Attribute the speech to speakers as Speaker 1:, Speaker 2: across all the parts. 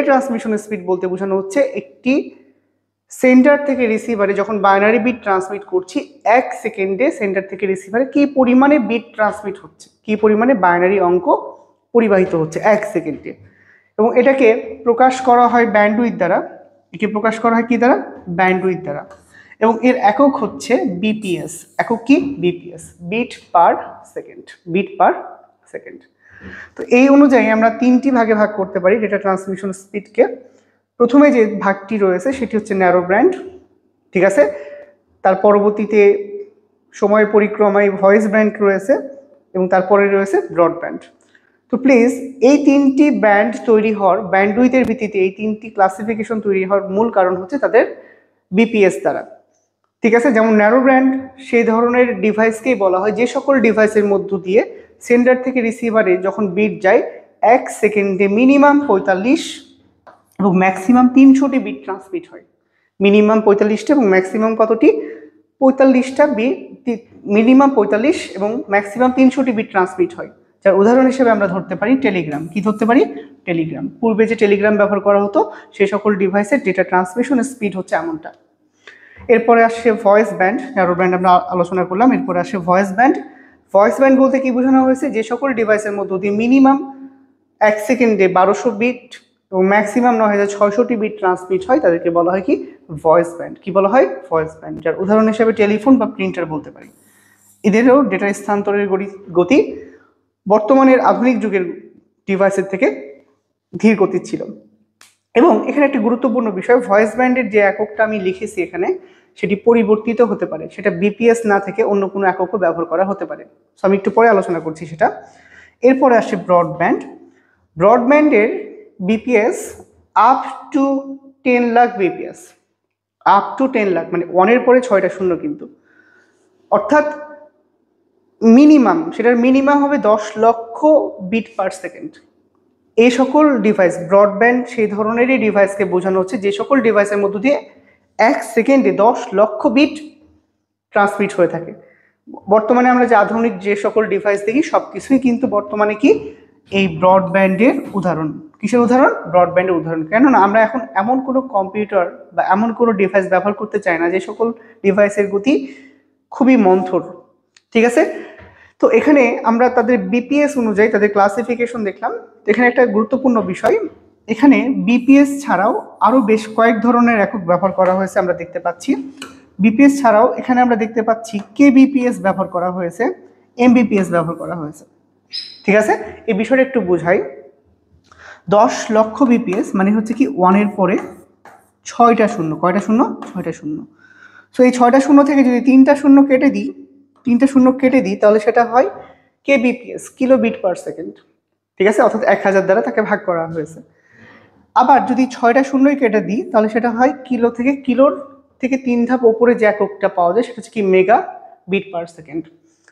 Speaker 1: Data transmission speed বলতে বোঝানো হচ্ছে একটি সেন্টার থেকে রিসিভারে যখন বাইনারি বিট ট্রান্সমিট করছি 1 সেকেন্ডে সেন্টার থেকে রিসিভারে কি পরিমাণে বিট ট্রান্সমিট হচ্ছে, কি পরিমাণে বাইনারি অঙ্ক পরিবাহিত হচ্ছে 1 সেকেন্ডে। এবং এটাকে প্রকাশ করা হয় ব্যান্ডউইথ দ্বারা। একে প্রকাশ করা হয় কি দ্বারা? ব্যান্ডউইথ দ্বারা। এবং এর একক হচ্ছে বিপিএস। একক কি? BPS, bit per second, bit per second. তো এই অনুযায়ী আমরা 3টি ভাগে ভাগ করতে পারি ডেটা ট্রান্সমিশন স্পিডকে। প্রথমে যে ভাগটি রয়েছে সেটি হচ্ছে ন্যারো ব্যান্ড, ঠিক আছে। তার পরবর্তীতে সময় পরিক্রমায় ভয়েস ব্যান্ড রয়েছে এবং তারপরে রয়েছে ব্রডব্যান্ড। তো প্লিজ এই 3টি ব্যান্ড তৈরি হওয়ার, ব্যান্ডউইথের ভিত্তিতে এই 3টি ক্লাসিফিকেশন তৈরি হওয়ার মূল কারণ হচ্ছে তাদের বিপিএস দ্বারা, ঠিক আছে। যেমন ন্যারো ব্যান্ড সেই ধরনের ডিভাইসকেই বলা হয় যে সকল ডিভাইসের মধ্য দিয়ে সেন্ডার থেকে রিসিভারে যখন বিট যায় 1 সেকেন্ডে মিনিমাম 45 এবং ম্যাক্সিমাম 300টি বিট ট্রান্সমিট হয়। মিনিমাম 45টা এবং ম্যাক্সিমাম কতটি? 45টা বিট, মিনিমাম 45 এবং ম্যাক্সিমাম 300টি বিট ট্রান্সমিট হয়। যার উদাহরণ হিসেবে আমরা ধরতে পারি টেলিগ্রাম। কি ধরতে পারি? টেলিগ্রাম। পূর্বে যে টেলিগ্রাম ব্যবহার করা হতো সেই সকল ডিভাইসের ডেটা ট্রান্সমিশন স্পিড হচ্ছে এমনটা। এরপরে আসছে ভয়েস ব্যান্ড, ন্যারো ব্যান্ড আমরা আলোচনা করলাম। এরপরে আসে ভয়েস ব্যান্ড। ভয়েস ব্যান্ড বলতে কি বোঝানো হয়েছে? যে সকল ডিভাইসের মধ্য দিয়ে মিনিমাম 1 সেকেন্ডে 1200 বিট এবং ম্যাক্সিমাম 9600টি বিট ট্রান্সমিট হয় তাদেরকে বলা হয় কি? Voice band. কি বলা হয়? Voice band. যার উদাহরণ হিসেবে টেলিফোন বা প্রিন্টার বলতে পারি। এদেরও ডেটা স্থানান্তরের গতি বর্তমানের আধুনিক যুগের ডিভাইসের থেকে ধীর গতির ছিল। এবং এখানে একটি গুরুত্বপূর্ণ বিষয়, ভয়েস ব্যান্ডের যে এককটা আমি লিখেছি এখানে সেটি পরিবর্তিত হতে পারে, সেটা বিপিএস না থেকে অন্য কোনো এককও ব্যবহার করা হতে পারে। সো আমি একটু পরে আলোচনা করছি সেটা। এরপরে আসছে ব্রডব্যান্ড। ব্রডব্যান্ডের BPS up to 10 lakh BPS, up to 10 lakh, মানে 1-এর পরে 6টা শূন্য কিন্তু, অর্থাৎ মিনিমাম, সেটার মিনিমাম হবে 10 লক্ষ বিট পার সেকেন্ড। এই সকল ডিভাইস, ব্রডব্যান্ড সেই ধরনেরই ডিভাইসকে বোঝানো হচ্ছে যে সকল ডিভাইসের মধ্য দিয়ে 1 সেকেন্ডে 10 লক্ষ বিট ট্রান্সমিট হয়ে থাকে। বর্তমানে আমরা যে আধুনিক যে সকল ডিভাইস দেখি সব কিছুই কিন্তু বর্তমানে কি? এই ব্রডব্যান্ডের উদাহরণ। কিসের উদাহরণ? ব্রডব্যান্ডের উদাহরণ। কেননা আমরা এখন এমন কোনো কম্পিউটার বা এমন কোনো ডিভাইস ব্যবহার করতে চাই না যে সকল ডিভাইসের গতি খুবই মন্থর, ঠিক আছে। তো এখানে আমরা তাদের বিপিএস অনুযায়ী তাদের ক্লাসিফিকেশন দেখলাম। এখানে একটা গুরুত্বপূর্ণ বিষয়, এখানে বিপিএস ছাড়াও আরও বেশ কয়েক ধরনের একক ব্যবহার করা হয়েছে আমরা দেখতে পাচ্ছি। বিপিএস ছাড়াও এখানে আমরা দেখতে পাচ্ছি কেবিপিএস ব্যবহার করা হয়েছে, এমবিপিএস ব্যবহার করা হয়েছে, ঠিক আছে। এই বিষয়টা একটু বোঝাই। 10 লক্ষ বিপিএস মানে হচ্ছে কি 1-এর পরে 6টা শূন্য। কয়টা শূন্য? 6টা শূন্য। সো এই 6টা শূন্য থেকে যদি 3টা শূন্য কেটে দিই তাহলে সেটা হয় কেবিপিএস, কিলোবিট পার সেকেন্ড, ঠিক আছে। অর্থাৎ 1000 দ্বারা তাকে ভাগ করা হয়েছে। আবার যদি 6টা শূন্যই কেটে দিই তাহলে সেটা হয় কিলোর থেকে 3 ধাপ ওপরে যে এককটা পাওয়া যায় সেটা হচ্ছে কি? মেগা বিট পার সেকেন্ড,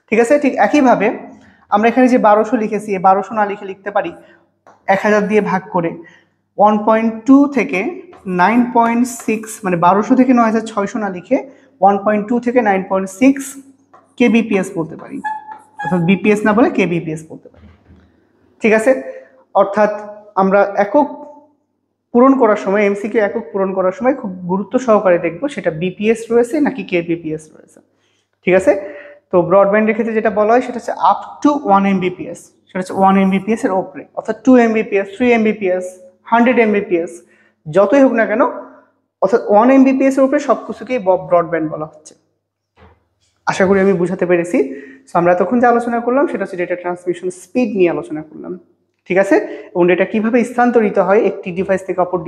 Speaker 1: ঠিক আছে। ঠিক একইভাবে আমরা এখানে যে 1200 লিখেছি, এই 1200 না লিখতে পারি 1000 দিয়ে ভাগ করে 1.2 থেকে 9.6, মানে 1200 থেকে 9600 না লিখে 1.2 থেকে 9.6 কেবিপিএস বলতে পারি, অর্থাৎ বিপিএস না বলে কেবিপিএস বলতে পারি, ঠিক আছে। অর্থাৎ আমরা একক পূরণ করার সময়, এমসিকিউ একক পূরণ করার সময় খুব গুরুত্ব সহকারে দেখবো সেটা বিপিএস রয়েছে নাকি কেবিপিএস রয়েছে, ঠিক আছে। তো ব্রডব্যান্ডের ক্ষেত্রে যেটা বলা হয় সেটা হচ্ছে আপ টু 1 এমবিপিএস, সেটা হচ্ছে 1 এমবিপিএস এর ওপরে, অর্থাৎ 2 এমবিপিএস, 3 এমবিপিএস, 100 এমবিপিএস যতই হোক না কেন, অর্থাৎ 1 এমবিপিএস এর উপরে সবকিছুকেই ব্রডব্যান্ড বলা হচ্ছে। আশা করি আমি বুঝাতে পেরেছি। সো আমরা তখন যে আলোচনা করলাম সেটা হচ্ছে ডেটা ট্রান্সমিশন স্পিড নিয়ে আলোচনা করলাম, ঠিক আছে। এবং ডেটা কিভাবে স্থানান্তরিত হয় একটি ডিভাইস থেকে অপর